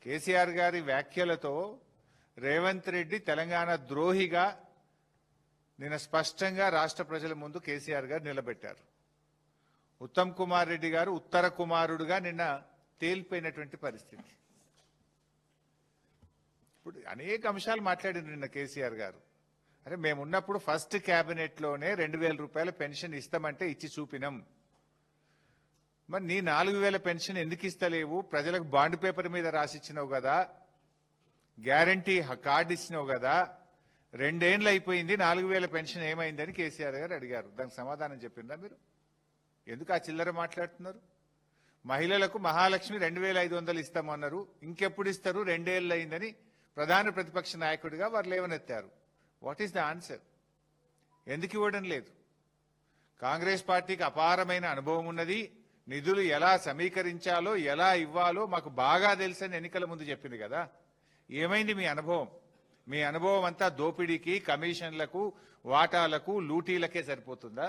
కేసీఆర్ గారి వ్యాఖ్యలతో రేవంత్ రెడ్డి తెలంగాణ ద్రోహిగా నిన్న స్పష్టంగా రాష్ట్ర ప్రజల ముందు కేసీఆర్ గారు నిలబెట్టారు. ఉత్తమ్ కుమార్ రెడ్డి గారు ఉత్తర కుమారుడుగా నిన్న తేలిపోయినటువంటి పరిస్థితి. ఇప్పుడు అనేక అంశాలు మాట్లాడారు నిన్న కేసీఆర్ గారు. అరే మేమున్నప్పుడు ఫస్ట్ క్యాబినెట్లోనే 2,000 రూపాయల పెన్షన్ ఇస్తామంటే ఇచ్చి చూపినాం. మరి నీ 4,000 పెన్షన్ ఎందుకు ఇస్తలేవు? ప్రజలకు బాండ్ పేపర్ మీద రాసిచ్చినావు కదా, గ్యారంటీ కార్డు ఇచ్చినావు కదా, 2 ఏళ్ళు అయిపోయింది, 4,000 పెన్షన్ ఏమైందని కేసీఆర్ గారు అడిగారు. దానికి సమాధానం చెప్పిందా మీరు? ఎందుకు ఆ చిల్లర మాట్లాడుతున్నారు? మహిళలకు మహాలక్ష్మి 2,500 ఇస్తామన్నారు, ఇంకెప్పుడు ఇస్తారు? 2 ఏళ్ళు అయిందని ప్రధాన ప్రతిపక్ష నాయకుడిగా వారు లేవనెత్తారు. What is the answer? ఎందుకు ఇవ్వడం లేదు? కాంగ్రెస్ పార్టీకి అపారమైన అనుభవం ఉన్నది, నిధులు ఎలా సమీకరించాలో ఎలా ఇవ్వాలో మాకు బాగా తెలుసని ఎన్నికల ముందు చెప్పింది కదా. ఏమైంది మీ అనుభవం? మీ అనుభవం అంతా దోపిడీకి, కమిషన్లకు, వాటాలకు, లూటీలకే సరిపోతుందా?